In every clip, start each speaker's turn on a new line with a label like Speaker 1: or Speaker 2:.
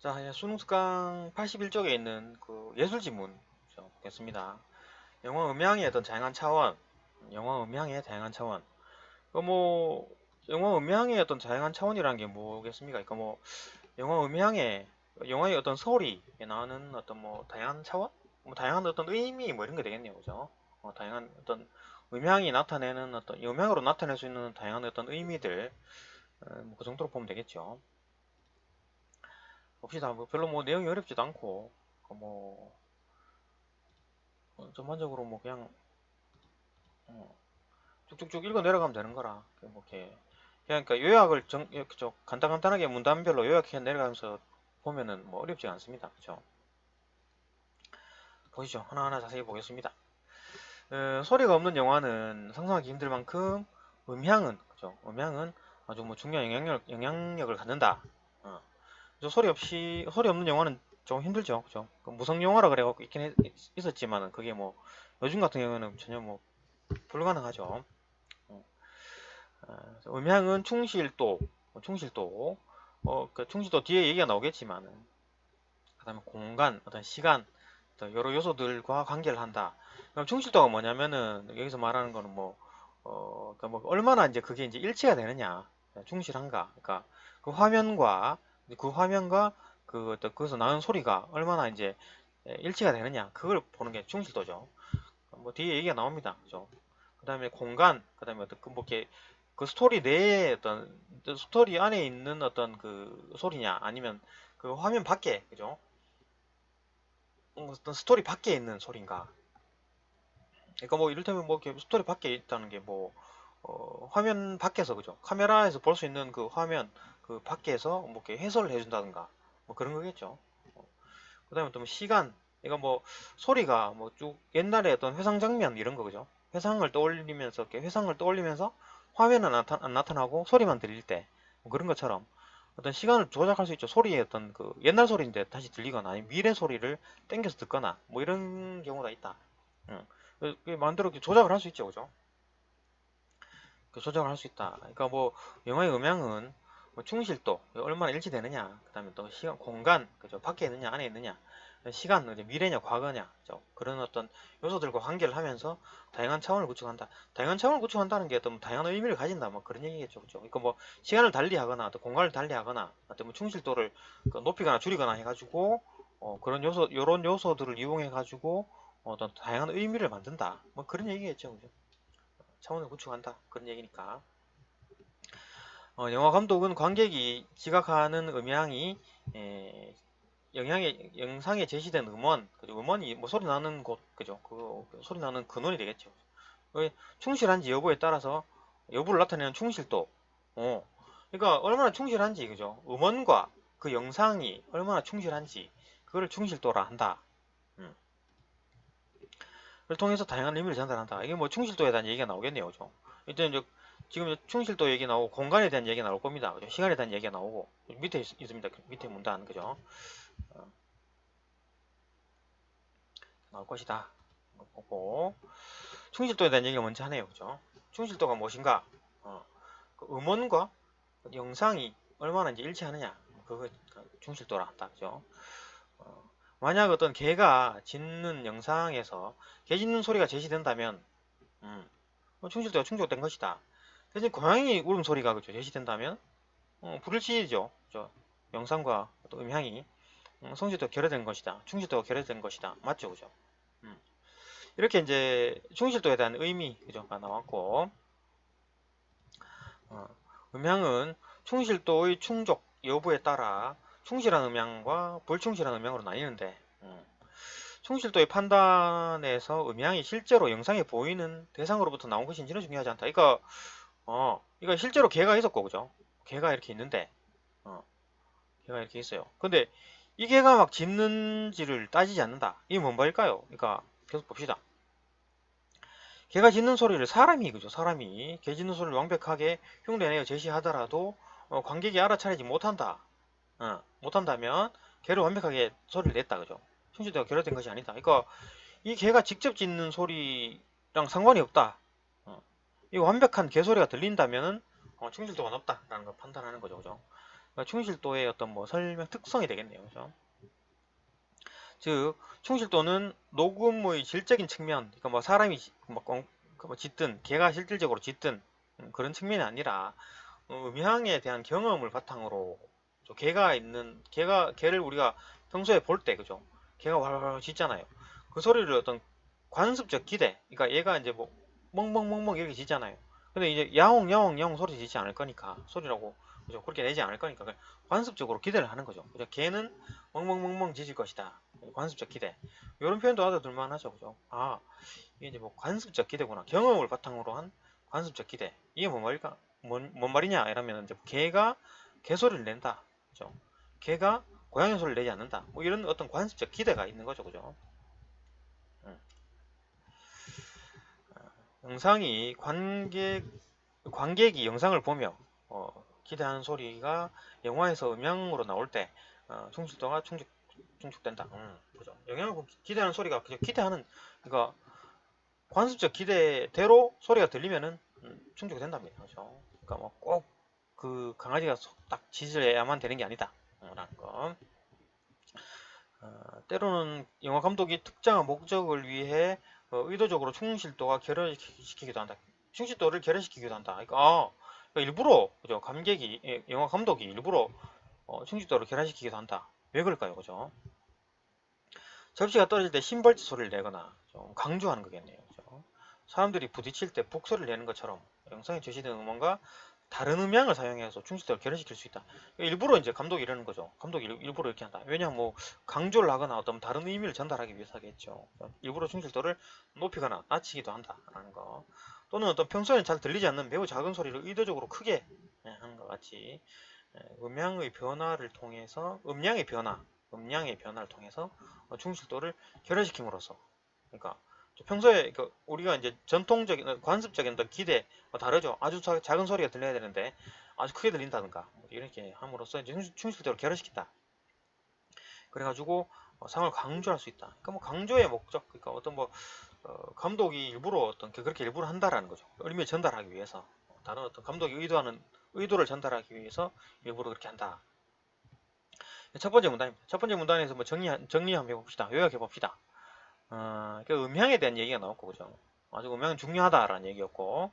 Speaker 1: 자, 이제 수능 특강 81쪽에 있는 그 예술지문 보겠습니다. 영어 음향의 어떤 다양한 차원, 영어 음향의 다양한 차원. 영어 음향의 어떤 다양한 차원이라는 게 뭐겠습니까? 영어 음향의, 영어의 어떤 소리에 나오는 어떤 다양한 차원? 다양한 어떤 의미, 이런 게 되겠네요. 그죠? 다양한 어떤 음향이 나타내는 어떤, 음향으로 나타낼 수 있는 다양한 어떤 의미들, 그 정도로 보면 되겠죠. 봅시다. 별로 내용이 어렵지도 않고, 그 전반적으로 그냥 어, 쭉쭉쭉 읽어 내려가면 되는 거라. 이렇게 그러니까 요약을 이렇게 간단간단하게 문단별로 요약해 내려가면서 보면은 어렵지 않습니다. 그죠? 보시죠. 하나하나 자세히 보겠습니다. 소리가 없는 영화는 상상하기 힘들 만큼 그죠? 음향은 아주 중요한 영향력을 갖는다. 어. 소리 없는 영화는 좀 힘들죠. 그죠? 그 무성 영화라 그래갖고 있었지만은 그게 요즘 같은 경우는 전혀 불가능하죠. 어. 음향은 충실도 뒤에 얘기가 나오겠지만, 그 다음에 공간, 어떤 시간, 여러 요소들과 관계를 한다. 그럼 충실도가 뭐냐면은, 여기서 말하는 거는 얼마나 이제 그게 이제 일치가 되느냐, 충실한가. 그러니까 그 화면과 거기서 나는 소리가 얼마나 이제 일치가 되느냐, 그걸 보는 게 충실도죠. 뒤에 얘기가 나옵니다. 그죠? 그 다음에 공간, 그 다음에 어떤 그 스토리 내에 스토리 안에 있는 어떤 그 소리냐, 아니면 그 화면 밖에, 그죠? 어떤 스토리 밖에 있는 소리인가. 그러니까 이를테면 이렇게 스토리 밖에 있다는 게 화면 밖에서, 그죠? 카메라에서 볼 수 있는 그 화면, 그 밖에서 이렇게 해설을 해준다든가, 그런 거겠죠. 그 다음에 또 시간, 이거 소리가 쭉 옛날에 어떤 회상 장면 이런 거, 그죠? 회상을 떠올리면서 화면은 안 나타나고 소리만 들릴 때, 그런 것처럼 어떤 시간을 조작할 수 있죠. 소리의 어떤 그 옛날 소리인데 다시 들리거나, 아니면 미래 소리를 땡겨서 듣거나, 이런 경우가 있다. 응. 만들어 조작을 할 수 있죠, 그죠? 조작을 할 수 있다. 그러니까 영화의 음향은 충실도 얼마나 일치되느냐, 그 다음에 또 시간, 공간, 그죠? 밖에 있느냐, 안에 있느냐, 시간, 이제 미래냐, 과거냐, 그죠? 그런 어떤 요소들과 관계를 하면서 다양한 차원을 구축한다. 다양한 차원을 구축한다는 게 어떤 다양한 의미를 가진다, 그런 얘기겠죠, 그죠? 그러니까 시간을 달리하거나, 또 공간을 달리하거나, 어떤 충실도를 높이거나 줄이거나 해가지고 요런 요소들을 이용해가지고 어떤 다양한 의미를 만든다, 그런 얘기겠죠, 그죠? 차원을 구축한다, 그런 얘기니까. 영화 감독은 관객이 지각하는 음향이 에, 영상에 제시된 음원, 그죠? 음원이 소리 나는 곳, 그죠? 그 소리 나는 근원이 되겠죠. 충실한지 여부에 따라서 여부를 나타내는 충실도. 어, 그러니까 얼마나 충실한지, 그죠? 음원과 그 영상이 얼마나 충실한지, 그거를 충실도라 한다. 음. 를 통해서 다양한 의미를 전달한다. 이게 충실도에 대한 얘기가 나오겠네요, 그죠? 일단 이제 지금 충실도 얘기 나오고 공간에 대한 얘기가 나올 겁니다. 그죠? 시간에 대한 얘기가 나오고 밑에 있습니다. 밑에 문단, 그죠? 어, 나올 것이다. 보고 충실도에 대한 얘기를 먼저 하네요, 그죠? 충실도가 무엇인가? 그 음원과 영상이 얼마나 이제 일치하느냐, 그거 충실도라 한다, 그죠? 어, 만약 어떤 개가 짖는 영상에서 개 짖는 소리가 제시된다면, 충실도가 충족된 것이다. 대신 고양이 울음소리가, 그죠, 제시된다면 불일치죠. 영상과 또 음향이 성질도 결여된 것이다. 충실도가 결여된 것이다. 맞죠, 그죠? 음. 이렇게 이제 충실도에 대한 의미, 그죠?가 나왔고, 어, 음향은 충실도의 충족 여부에 따라 충실한 음향과 불충실한 음향으로 나뉘는데, 충실도의 판단에서 음향이 실제로 영상에 보이는 대상으로부터 나온 것인지는 중요하지 않다. 이거 실제로 개가 있었고, 그죠? 개가 이렇게 있는데, 어, 개가 이렇게 있어요. 근데 이 개가 막 짖는지를 따지지 않는다. 이게 뭔 말일까요? 그러니까 계속 봅시다. 개가 짖는 소리를 그죠? 사람이 개 짖는 소리를 완벽하게 흉내내어 제시하더라도 관객이 알아차리지 못한다. 못한다면 개를 완벽하게 소리를 냈다, 그죠? 충실도가 결여된 것이 아니다. 그러니까 이 개가 직접 짖는 소리랑 상관이 없다. 이 완벽한 개소리가 들린다면 충실도가 높다라는 걸 판단하는 거죠, 그죠? 그러니까 충실도의 어떤 뭐 설명 특성이 되겠네요. 그죠? 즉 충실도는 녹음의 질적인 측면, 그러니까 뭐 사람이 뭐 짓든 개가 실질적으로 짓든 그런 측면이 아니라 음향에 대한 경험을 바탕으로 개를 우리가 평소에 볼 때 그죠? 개가 활활 짖잖아요. 그 소리를 어떤 관습적 기대, 그러니까 얘가 이제 뭐 멍멍멍멍 이렇게 짖잖아요. 근데 이제 야옹 야옹 야옹 소리 지지 않을 거니까 소리라고 그죠? 그렇게 내지 않을 거니까 관습적으로 기대를 하는 거죠. 그죠? 개는 멍멍멍멍 짖을 것이다. 관습적 기대. 이런 표현도 알아둘만 하죠. 그죠? 아, 이게 이제 뭐 관습적 기대구나. 경험을 바탕으로 한 관습적 기대. 이게 뭔 말일까? 뭔 말이냐? 이러면 이제 개가 개소리를 낸다. 그죠? 개가 고양이 소리를 내지 않는다. 뭐 이런 어떤 관습적 기대가 있는 거죠. 그죠? 음. 영상이 관객이 영상을 보며 기대하는 소리가 영화에서 음향으로 나올 때 충실도가 충족된다. 그죠? 영향을 기대하는 소리가 그냥 기대하는 그러니까 관습적 기대대로 소리가 들리면은 충족이 된답니다. 그죠? 그러니까 뭐 꼭 그 강아지가 딱 짖어야만 되는 게 아니다. 라는 거. 때로는 영화 감독이 특정한 목적을 위해 의도적으로 충실도가 결여시키기도 한다. 충실도를 결여시키기도 한다. 그러니까 일부러 그죠? 영화 감독이 일부러 충실도를 결여시키기도 한다. 왜 그럴까요? 그죠? 접시가 떨어질 때 심벌짓 소리를 내거나 좀 강조하는 거겠네요. 그죠? 사람들이 부딪힐 때 북소리를 내는 것처럼 영상에 제시된 음원과 다른 음향을 사용해서 충실도를 결여시킬 수 있다. 일부러 이제 감독이 이러는 거죠. 감독이 일부러 이렇게 한다. 왜냐하면 뭐 강조를 하거나 어떤 다른 의미를 전달하기 위해서 하겠죠. 일부러 충실도를 높이거나 낮추기도 한다라는 거. 또는 어떤 평소에는 잘 들리지 않는 매우 작은 소리를 의도적으로 크게 하는 것 같이 음향의 변화를 통해서 음량의 변화를 통해서 충실도를 결여시킴으로써 그러니까 평소에 우리가 이제 전통적인 관습적인 어떤 기대 다르죠. 아주 작은 소리가 들려야 되는데 아주 크게 들린다든가 이렇게 함으로써 이제 충실도를 결여시킨다. 그래가지고 상을 강조할 수 있다. 그러니까 뭐 강조의 목적, 그러니까 어떤 뭐 감독이 일부러 그렇게 일부러 한다라는 거죠. 의미를 전달하기 위해서 다른 어떤 감독이 의도하는 의도를 전달하기 위해서 일부러 그렇게 한다. 첫 번째 문단입니다. 첫 번째 문단에서 뭐 정리 한번 해봅시다. 요약해 봅시다. 그 음향에 대한 얘기가 나왔고, 그죠? 아주 음향은 중요하다라는 얘기였고,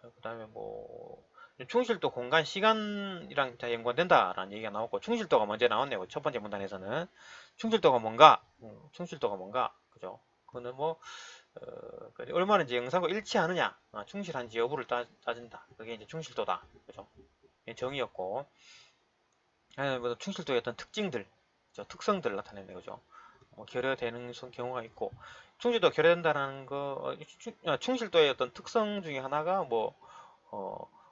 Speaker 1: 그 다음에 뭐, 충실도 공간, 시간이랑 다 연관된다라는 얘기가 나왔고, 충실도가 먼저 나왔네요. 첫 번째 문단에서는. 충실도가 뭔가, 그죠? 그거는 뭐, 얼마나 이제 영상과 일치하느냐, 충실한지 여부를 따진다. 그게 이제 충실도다. 그죠? 정의였고, 뭐 충실도의 어떤 특징들, 특성들을 나타내는 거죠. 결여되는 경우가 있고 충실도 결여된다는 거 충실도의 어떤 특성 중에 하나가 뭐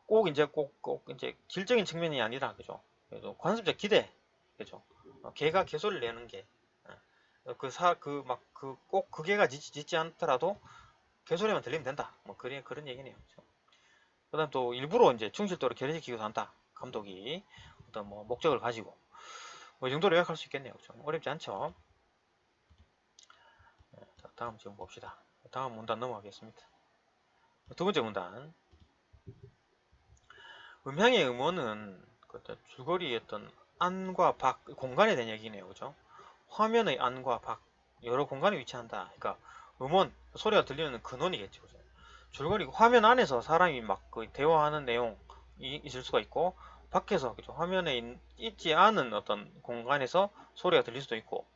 Speaker 1: 꼭 이제 꼭 이제 질적인 측면이 아니라 그죠. 그래도 관습적 기대 그죠. 개가 개소리를 내는 게 꼭 그 개가 짖지 않더라도 개소리만 들리면 된다. 뭐 그런 얘기네요. 그죠? 그다음 또 일부러 이제 충실도를 결여시키기도 한다. 감독이 어떤 뭐 목적을 가지고 뭐 이 정도로 요약할 수 있겠네요. 그죠? 어렵지 않죠? 자, 다음 지금 봅시다. 다음 문단 넘어가겠습니다. 두 번째 문단. 음향의 음원은 줄거리의 어떤 안과 밖, 공간에 대한 얘기네요. 그죠? 화면의 안과 밖, 여러 공간에 위치한다. 그러니까 음원, 소리가 들리는 근원이겠죠. 그죠? 줄거리 화면 안에서 사람이 막그 대화하는 내용이 있을 수가 있고, 밖에서 그죠? 화면에 있지 않은 어떤 공간에서 소리가 들릴 수도 있고,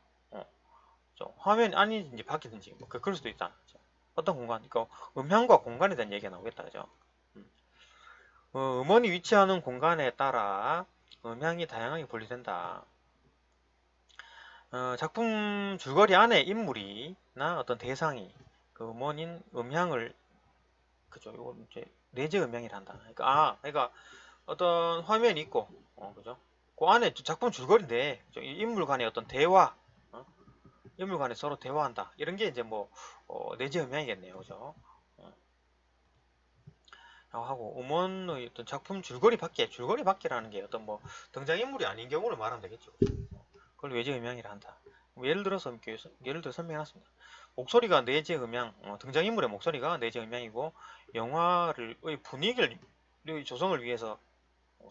Speaker 1: 화면 안이든지 밖이든지 그럴 수도 있다. 그죠? 어떤 공간, 그러니까 음향과 공간에 대한 얘기가 나오겠다. 그죠? 음원이 위치하는 공간에 따라 음향이 다양하게 분리된다. 작품 줄거리 안에 인물이나 어떤 대상이 그 음원인 음향을 그죠? 이거 이제 내재 음향이란다. 그러니까 어떤 화면이 있고, 그죠? 그 안에 작품 줄거리인데 그죠? 이 인물 간의 어떤 대화, 인물 간에 서로 대화한다. 이런 게 이제 뭐 내재 음향이겠네요, 그죠? 하고 음원의 어떤 작품 줄거리 밖이라는 게 어떤 뭐 등장인물이 아닌 경우를 말하면 되겠죠. 그걸 외제 음향이라 한다. 뭐 예를 들어 설명해놨습니다. 목소리가 내재 음향, 등장인물의 목소리가 내재 음향이고 영화의 분위기를 조성을 위해서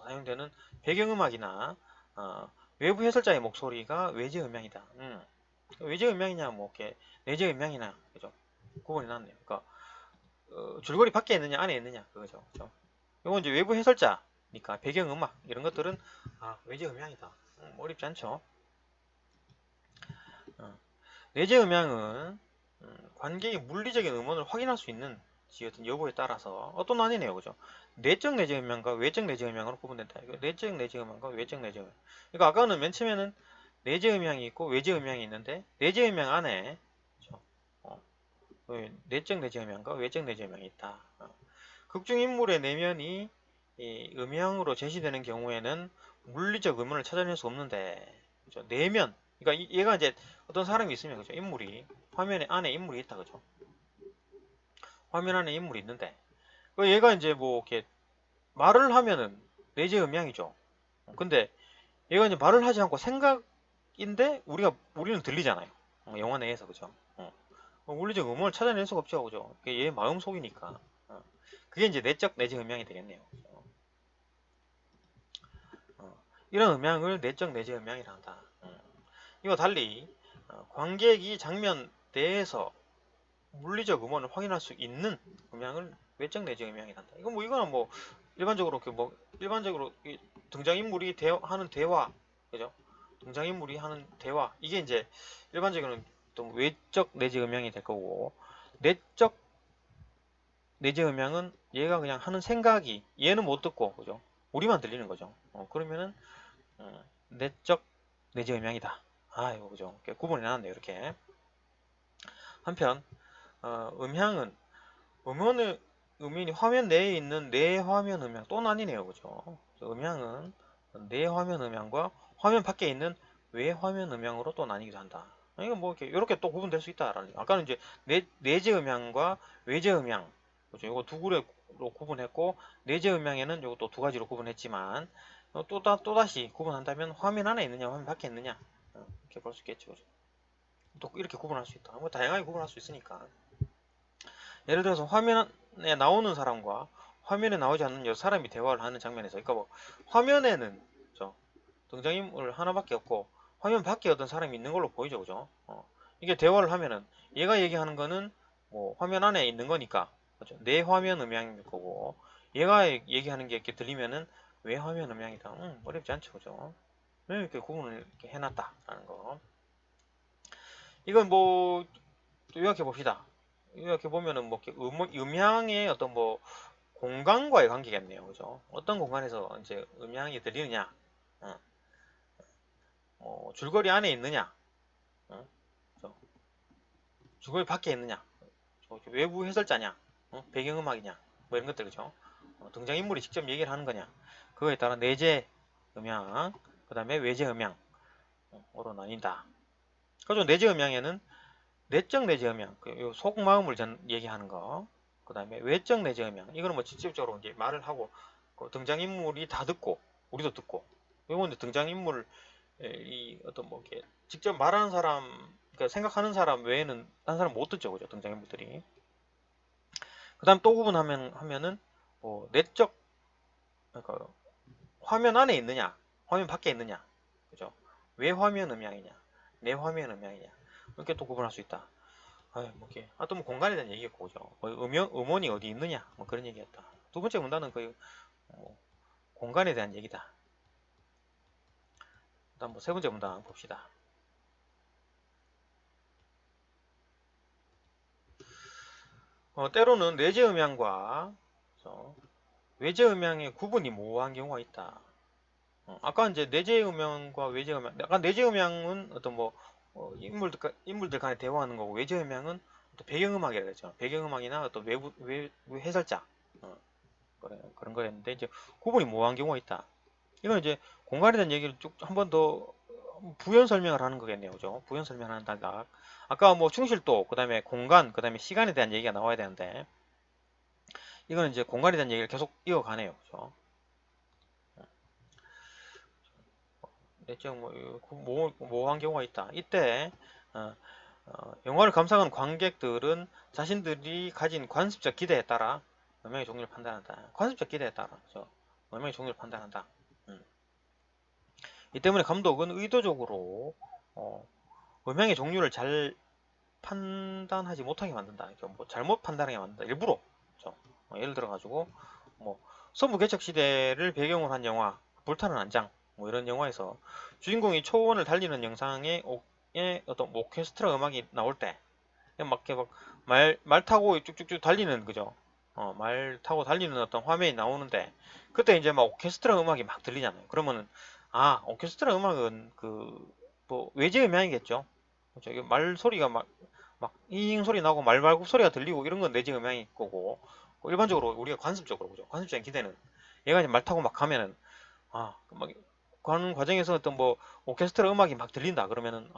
Speaker 1: 사용되는 배경음악이나 외부 해설자의 목소리가 외제 음향이다. 외제 음향이냐 뭐 이렇게 내재 음향이나 그죠? 구분이 났네요. 그러니까 줄거리 밖에 있느냐 안에 있느냐 그거죠. 그죠? 이건 이제 외부 해설자니까 배경음악 이런 것들은 외제 음향이다. 어렵지 않죠. 내재 음향은 관객이 물리적인 음원을 확인할 수 있는 어떤 여부에 따라서 또 나뉘네요. 그죠? 내적 내재 음향과 외적 내재 음향으로 구분된다. 내적 내재 음향과 외적 내재 음향. 그러니까 아까는 맨 처음에는 내재 음향이 있고 외재 음향이 있는데 내재 음향 안에 그죠? 내적 내재 음향과 외적 내재 음향이 있다. 극중 인물의 내면이 이 음향으로 제시되는 경우에는 물리적 음원을 찾아낼 수 없는데 그죠? 내면 그러니까 얘가 이제 어떤 사람이 있으면 그죠? 인물이 화면에 안에 인물이 있다 그죠? 화면 안에 인물이 있는데 얘가 이제 뭐 이렇게 말을 하면은 내재 음향이죠. 근데 얘가 이제 말을 하지 않고 생각인데 우리는 들리잖아요. 영화 내에서 그죠? 물리적 음원을 찾아낼 수가 없죠, 그죠? 그게 얘 마음 속이니까. 그게 이제 내적 내재 음향이 되겠네요. 이런 음향을 내적 내재 음향이라 한다. 이와 달리 관객이 장면 내에서 물리적 음원을 확인할 수 있는 음향을 외적 내재 음향이라 한다. 이거는 뭐 일반적으로 일반적으로 등장인물이 하는 대화, 그죠? 등장인물이 하는 대화 이게 이제 일반적으로는 또 외적 내재 음향이 될 거고 내적 내재 음향은 얘가 그냥 하는 생각이 얘는 못 듣고 그죠? 우리만 들리는 거죠. 그러면은 내적 내재 음향이다. 이거 그죠? 구분이 나왔네요. 이렇게 한편 음향은 음인이 화면 내에 있는 내화면 음향 또 나뉘네요. 그죠? 음향은 내화면 음향과 화면 밖에 있는 외화면 음향으로 또 나뉘기도 한다. 이거 뭐 이렇게 또 구분될 수 있다라는. 아까는 이제 내재 음향과 외재 음향, 그죠? 이거 두 그룹으로 구분했고 내재 음향에는 이거 또 두 가지로 구분했지만 또다시 구분한다면 화면 안에 있느냐, 화면 밖에 있느냐 이렇게 볼 수 있겠죠. 그죠? 또 이렇게 구분할 수 있다. 뭐 다양하게 구분할 수 있으니까. 예를 들어서 화면에 나오는 사람과 화면에 나오지 않는 여러 사람이 대화를 하는 장면에서 그러니까 뭐 화면에는 등장인물 하나밖에 없고 화면 밖에 어떤 사람이 있는 걸로 보이죠. 그죠? 이게 대화를 하면은 얘가 얘기하는 거는 뭐 화면 안에 있는 거니까 그죠? 내 화면 음향일 거고 얘가 얘기하는 게 이렇게 들리면은 외 화면 음향이다. 어렵지 않죠. 그죠? 이렇게 구분을 이렇게 해놨다라는 거. 이건 뭐 요약해 봅시다. 이렇게 보면은 뭐 음향의 어떤 뭐 공간과의 관계겠네요. 그죠? 어떤 공간에서 이제 음향이 들리느냐, 줄거리 안에 있느냐, 줄거리 밖에 있느냐, 외부 해설자냐, 배경음악이냐, 뭐 이런 것들 그죠? 등장인물이 직접 얘기를 하는 거냐, 그거에 따라 내재 음향, 그 다음에 외재 음향으로 나뉜다. 그죠? 내재 음향에는 내적 내재 음향, 속마음을 얘기하는 거, 그 다음에 외적 내재 음향, 이거는 뭐 직접적으로 이제 말을 하고 등장인물이 다 듣고 우리도 듣고 이건 등장인물 이 어떤 뭐 이렇게 직접 말하는 사람, 그러니까 생각하는 사람 외에는 다른 사람 못 듣죠, 그죠? 등장인물들이. 그다음 또 구분하면은 뭐 내적, 그러니까 화면 안에 있느냐, 화면 밖에 있느냐, 그죠? 외화면 음향이냐, 내화면 음향이냐 이렇게 또 구분할 수 있다. 뭐 이렇게 또 뭐 공간에 대한 얘기였고, 그죠? 음원이 어디 있느냐, 뭐 그런 얘기였다. 두 번째 문단은 거의 뭐 공간에 대한 얘기다. 일단 뭐 세 번째 문단 봅시다. 때로는 내재 음향과 외재 음향의 구분이 모호한 경우가 있다. 아까 이제 내재 음향과 외재 음향, 약간 내재 음향은 어떤 뭐 인물들 간에 대화하는 거고 외재 음향은 어떤 배경음악이라고 했죠. 배경음악이나 어떤 외부 해설자 그런 거였는데 이제 구분이 모호한 경우가 있다. 이건 이제 공간에 대한 얘기를 쭉 한 번 더 부연 설명을 하는 거겠네요. 그죠? 부연 설명을 한다. 아까 뭐 충실도, 그 다음에 공간, 그 다음에 시간에 대한 얘기가 나와야 되는데 이거는 이제 공간에 대한 얘기를 계속 이어가네요. 그죠? 내적 모호한 경우가 있다. 이때 영화를 감상한 관객들은 자신들이 가진 관습적 기대에 따라 음향의 종류를 판단한다. 관습적 기대에 따라. 그죠? 음향의 종류를 판단한다. 이 때문에 감독은 의도적으로 음향의 종류를 잘 판단하지 못하게 만든다. 뭐 잘못 판단하게 만든다. 일부러. 그렇죠? 예를 들어 가지고 뭐 서부 개척 시대를 배경으로 한 영화 불타는 안장 뭐 이런 영화에서 주인공이 초원을 달리는 영상에 어떤 오케스트라 음악이 나올 때 그냥 막 이렇게 말 타고 쭉쭉쭉 달리는 그죠? 말 타고 달리는 어떤 화면이 나오는데 그때 이제 막 오케스트라 음악이 막 들리잖아요. 그러면은 아 오케스트라 음악은 그 뭐 외제 음향이겠죠. 그렇죠? 이게 말 소리가 막 잉 소리 나고 말발굽 소리가 들리고 이런 건 내재 음향일 거고 일반적으로 우리가 관습적으로 보죠. 관습적인 기대는 얘가 이제 말 타고 막 가면은 막 가는 과정에서 어떤 뭐 오케스트라 음악이 막 들린다 그러면은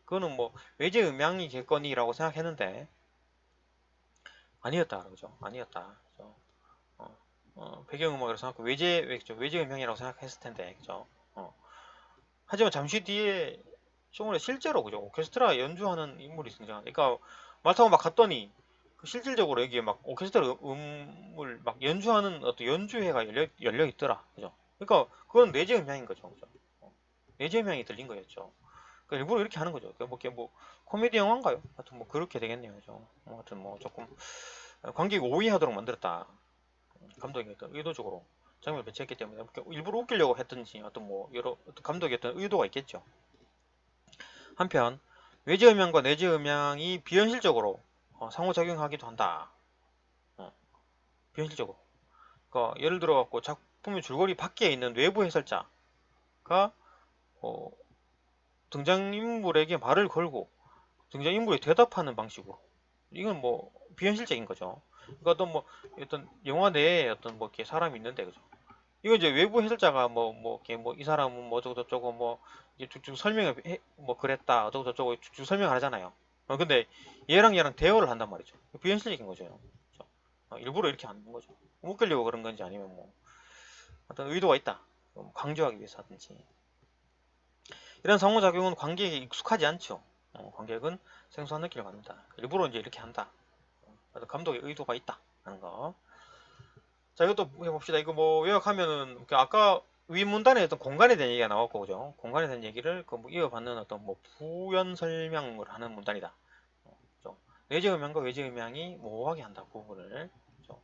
Speaker 1: 그거는 뭐 외제 음향이겠거니라고 생각했는데 아니었다 그러죠. 아니었다. 그죠? 배경음악이라고 생각하고 외제 음향이라고 생각했을 텐데 그죠? 하지만 잠시 뒤에 쇼문에 실제로 그죠? 오케스트라 연주하는 인물이 등장한다. 그러니까 말 타고 막 갔더니 실질적으로 여기에 막 오케스트라 음을 막 연주하는 어떤 연주회가 열려 있더라. 그죠? 그러니까 그건 내재 음향인 거죠. 그죠? 내재 음향이 들린 거였죠. 그러니까 일부러 이렇게 하는 거죠. 뭐 코미디 영화인가요? 하여튼 뭐 그렇게 되겠네요. 그죠? 하여튼 뭐 조금 관객이 오해하도록 만들었다. 감독이 어떤 의도적으로 장면을 배치했기 때문에 일부러 웃기려고 했든지 어떤 뭐 여러 어떤 감독의 어떤 의도가 있겠죠. 한편 외제 음향과 내재 음향이 비현실적으로 상호작용하기도 한다. 비현실적으로. 그러니까 예를 들어 갖고 작품의 줄거리 밖에 있는 외부 해설자가 어, 등장인물에게 말을 걸고 등장인물이 대답하는 방식으로 이건 뭐 비현실적인 거죠. 그러니까 어떤 영화 내에 어떤 뭐 이렇게 사람이 있는데 그죠. 이거 이제 외부 해설자가 이렇게 이 사람은 뭐 어쩌고 저쩌고 뭐 이제 쭉쭉 설명을 뭐 그랬다 어쩌고 저쩌고 쭉쭉 설명을 하잖아요. 근데 얘랑 대화를 한단 말이죠. 비현실적인 거죠. 그죠? 일부러 이렇게 하는 거죠. 웃기려고 그런 건지 아니면 뭐 어떤 의도가 있다. 강조하기 위해서 하든지. 이런 상호작용은 관객에게 익숙하지 않죠. 관객은 생소한 느낌을 받는다. 일부러 이제 이렇게 한다. 감독의 의도가 있다. 하는 거. 자, 이것도 해봅시다. 이거 뭐 요약하면은 아까 위 문단에 어떤 공간에 대한 얘기가 나왔고, 그죠? 공간에 대한 얘기를 뭐 이어받는 어떤 뭐 부연 설명을 하는 문단이다. 그죠? 내재 음향과 외재 음향이 모호하게 한다. 구분을. 그죠?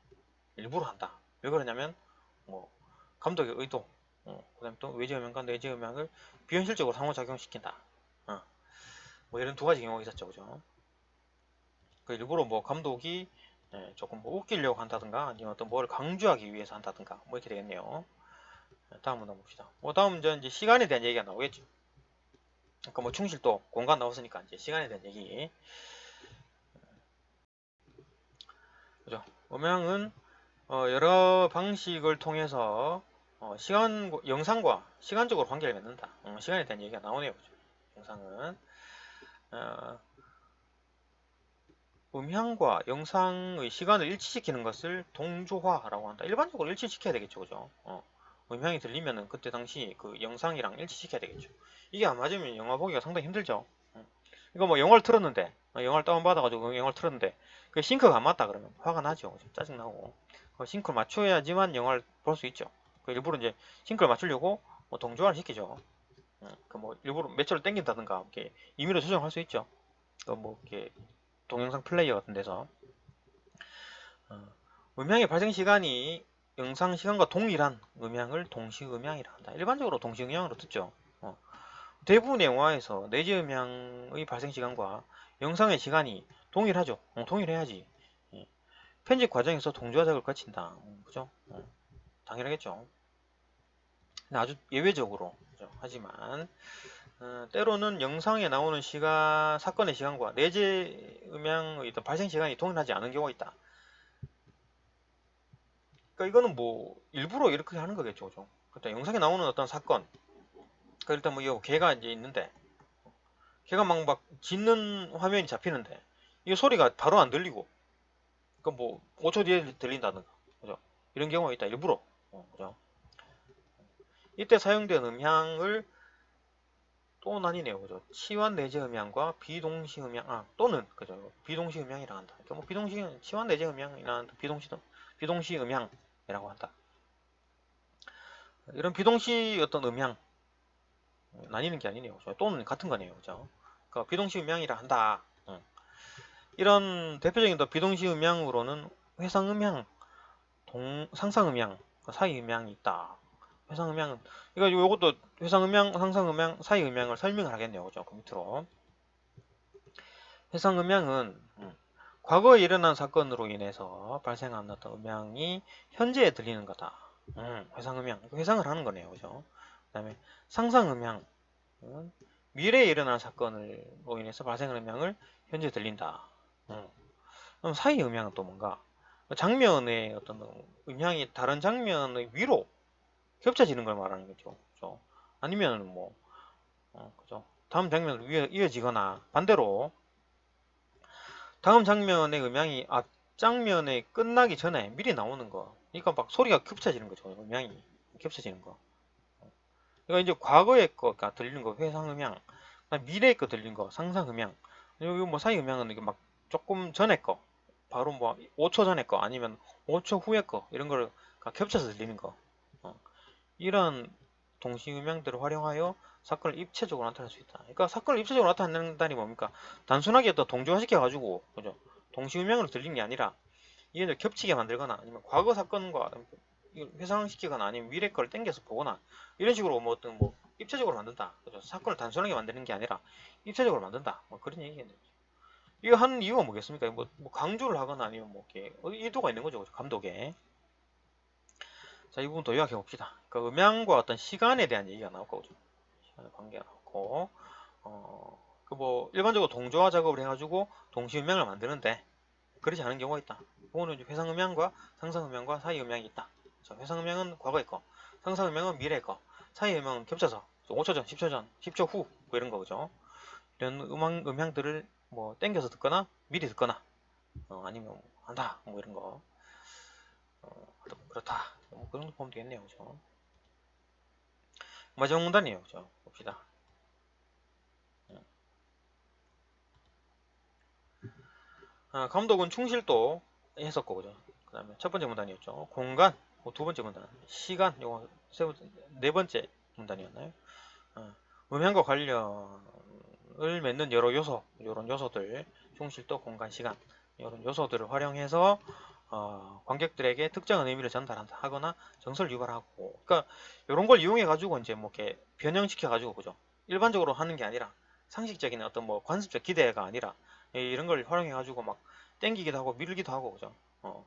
Speaker 1: 일부러 한다. 왜 그러냐면 뭐 감독의 의도, 그다음 또 외재 음향과 내재 음향을 비현실적으로 상호작용시킨다. 뭐 이런 두 가지 경우가 있었죠, 그죠? 그 일부러 뭐 감독이 조금 뭐 웃기려고 한다든가 아니면 어떤 뭘 강조하기 위해서 한다든가 뭐 이렇게 되겠네요. 다음 한번 봅시다. 뭐 다음 이제 시간에 대한 얘기가 나오겠죠. 그러니까 뭐 충실도 공간 나왔으니까 이제 시간에 대한 얘기. 그죠? 음향은 여러 방식을 통해서 영상과 시간적으로 관계를 맺는다. 시간에 대한 얘기가 나오네요. 그죠? 영상은 어, 음향과 영상의 시간을 일치시키는 것을 동조화라고 한다. 일반적으로 일치시켜야 되겠죠, 그죠? 음향이 들리면은 그때 당시 그 영상이랑 일치시켜야 되겠죠. 이게 안 맞으면 영화 보기가 상당히 힘들죠. 이거 뭐 영화를 틀었는데, 영화를 다운받아가지고 영화를 틀었는데, 그 싱크가 안 맞다 그러면 화가 나죠, 그죠? 짜증나고. 싱크를 맞춰야지만 영화를 볼 수 있죠. 일부러 이제 싱크를 맞추려고 뭐 동조화를 시키죠. 그뭐 일부러 매체를 땡긴다든가, 이렇게 임의로 조정할 수 있죠. 뭐 이렇게 동영상 플레이어 같은 데서 음향의 발생 시간이 영상 시간과 동일한 음향을 동시음향이라 한다. 일반적으로 동시음향으로 듣죠. 대부분의 영화에서 내재 음향의 발생 시간과 영상의 시간이 동일하죠. 동일해야지. 예. 편집 과정에서 동조화 작업을 거친다. 그죠? 당연하겠죠. 아주 예외적으로. 그죠? 하지만 때로는 영상에 나오는 사건의 시간과 내재 음향의 발생 시간이 동일하지 않은 경우가 있다. 그러니까 이거는 뭐 일부러 이렇게 하는 거겠죠, 그죠? 그러니까 영상에 나오는 어떤 사건, 그러니까 일단 뭐 이 개가 이제 있는데 개가 막 짖는 화면이 잡히는데 이 소리가 바로 안 들리고, 그러니까 뭐 5초 뒤에 들린다든가, 그죠? 이런 경우가 있다, 일부러, 그죠? 이때 사용된 음향을 또 나뉘네요, 그죠? 치환 내재 음향과 비동시 음향, 또는 그죠? 비동시 음향이라 한다. 그러니까 뭐 치환 내재 음향이나 비동시 음향이라고 한다. 이런 비동시 어떤 음향, 나뉘는 게 아니네요. 또는 같은 거네요. 그죠? 그러니까 비동시 음향이라 한다. 이런 대표적인 또 비동시 음향으로는 회상 음향, 상상 음향, 사이 음향이 있다. 회상 음향은, 이거 요것도 회상 음향, 상상 음향, 사이 음향을 설명을 하겠네요. 그죠? 그 밑으로. 회상 음향은 과거에 일어난 사건으로 인해서 발생한 어떤 음향이 현재에 들리는 거다. 회상 음향, 회상을 하는 거네요. 그죠? 그 다음에 상상 음향, 미래에 일어난 사건으로 인해서 발생한 음향을 현재 들린다. 그럼 사이 음향은 또 뭔가? 장면의 어떤 음향이 다른 장면의 위로 겹쳐지는 걸 말하는 거죠. 그죠? 아니면 뭐, 그죠? 다음 장면으로 이어지거나 반대로 다음 장면의 음향이 앞 장면에 끝나기 전에 미리 나오는 거. 그러니까 막 소리가 겹쳐지는 거죠. 음향이 겹쳐지는 거. 그러니까 이제 과거의 거가 들리는 거 회상 음향, 미래의 거 들리는 거 상상 음향. 여기 뭐 사이 음향은 이게 막 조금 전에 거, 바로 뭐 5초 전에 거 아니면 5초 후에 거 이런 걸 겹쳐서 들리는 거. 이런 동시 음향들을 활용하여 사건을 입체적으로 나타낼 수 있다. 그러니까 사건을 입체적으로 나타낸다니 뭡니까? 단순하게 또 동조화시켜 가지고 그죠? 동시 음향으로 들리는 게 아니라 이게 겹치게 만들거나 아니면 과거 사건과 회상시키거나 아니면 미래 걸 땡겨서 보거나 이런 식으로 뭐 어떤 뭐 입체적으로 만든다. 그죠? 사건을 단순하게 만드는 게 아니라 입체적으로 만든다. 뭐 그런 얘기겠네요. 이거 하는 이유가 뭐겠습니까? 뭐 강조를 하거나 아니면 뭐 이렇게 의도가 있는 거죠. 감독에. 자, 이 부분 더 요약해 봅시다. 그 음향과 어떤 시간에 대한 얘기가 나올 거죠. 시간의 관계가 나오고, 그 뭐 일반적으로 동조화 작업을 해가지고 동시 음향을 만드는데 그렇지 않은 경우가 있다. 그거는 이제 회상 음향과 상상 음향과 사이 음향이 있다. 자, 회상 음향은 과거의 거, 상상 음향은 미래의 거, 사이 음향은 겹쳐서 5초 전, 10초 전, 10초 후, 뭐 이런 거죠. 이런 음향들을 뭐 땡겨서 듣거나 미리 듣거나 아니면 뭐 한다, 뭐 이런 거. 그렇다. 뭐 그런 거 보면 되겠네요. 그죠? 마지막 문단이에요. 그죠? 봅시다. 감독은 충실도 했었고, 그죠? 그 다음에 첫 번째 문단이었죠. 공간, 두 번째 문단. 시간, 요거 네 번째 문단이었나요? 음향과 관련을 맺는 여러 요소, 이런 요소들, 충실도, 공간, 시간, 이런 요소들을 활용해서 관객들에게 특정한 의미를 전달한다 하거나 정서를 유발하고, 그러니까 이런 걸 이용해 가지고 이제 뭐 이렇게 변형시켜 가지고 그죠? 일반적으로 하는 게 아니라 상식적인 어떤 뭐 관습적 기대가 아니라 이런 걸 활용해 가지고 막 땡기기도 하고 밀기도 하고 그죠?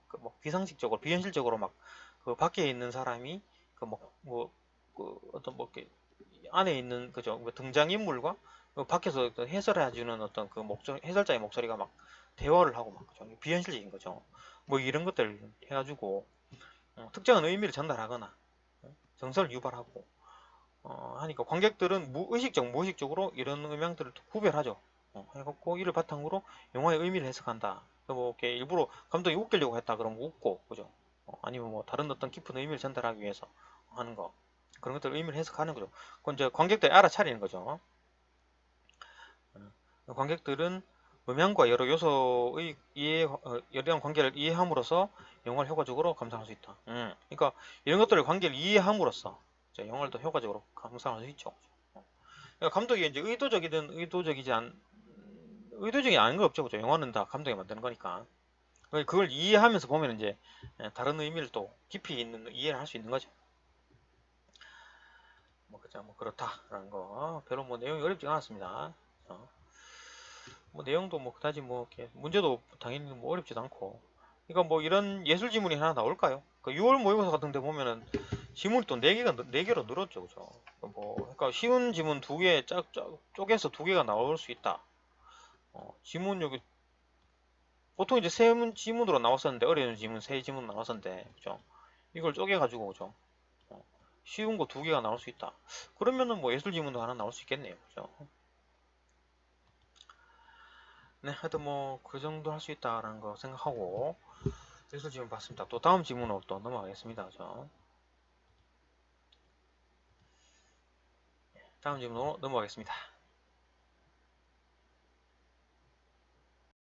Speaker 1: 그뭐 비상식적으로 비현실적으로 막 그 밖에 있는 사람이 그 어떤 뭐 이렇게 안에 있는 그죠? 등장인물과 그 밖에서 해설해주는 어떤 그 해설자의 목소리가 막 대화를 하고 막 그죠? 비현실적인 거죠. 뭐 이런 것들 해가지고 특정한 의미를 전달하거나 정서를 유발하고 하니까 관객들은 무의식적으로 이런 음향들을 구별하죠. 해갖고 이를 바탕으로 영화의 의미를 해석한다. 뭐 이렇게 일부러 감독이 웃기려고 했다 그러면 웃고 그죠? 아니면 뭐 다른 어떤 깊은 의미를 전달하기 위해서 하는 거 그런 것들 의미를 해석하는 거죠. 그건 이제 관객들이 알아차리는 거죠. 관객들은 음향과 여러 요소의 여러한 관계를 이해함으로써 영화를 효과적으로 감상할 수 있다. 그러니까 이런 것들을 관계를 이해함으로써 영화를 더 효과적으로 감상할 수 있죠. 그러니까 감독이 이제 의도적이든 의도적이 아닌 거 없죠, 그죠? 영화는 다 감독이 만드는 거니까. 그걸 이해하면서 보면 이제 다른 의미를 또 깊이 있는 이해를 할 수 있는 거죠. 뭐 그죠, 뭐 그렇다라는 거. 별로 뭐 내용이 어렵지 않았습니다. 뭐 내용도 뭐 그다지 뭐 이렇게 문제도 당연히 뭐 어렵지도 않고. 그러니까 뭐 이런 예술 지문이 하나 나올까요? 그 6월 모의고사 같은 데 보면은 지문이 또 4개로 늘었죠, 그죠? 그러니까 쉬운 지문 2개 쪼개서 2개가 나올 수 있다. 지문 여기 보통 이제 세 지문으로 나왔었는데 어려운 지문 3지문 나왔었는데 그죠? 이걸 쪼개가지고 그죠? 쉬운 거 2개가 나올 수 있다. 그러면은 뭐 예술 지문도 하나 나올 수 있겠네요, 그죠? 네, 하여튼 뭐 그 정도 할 수 있다라는 거 생각하고 예술 지문 봤습니다. 또 다음 지문으로 또 넘어가겠습니다, 그죠? 다음 질문으로 넘어가겠습니다.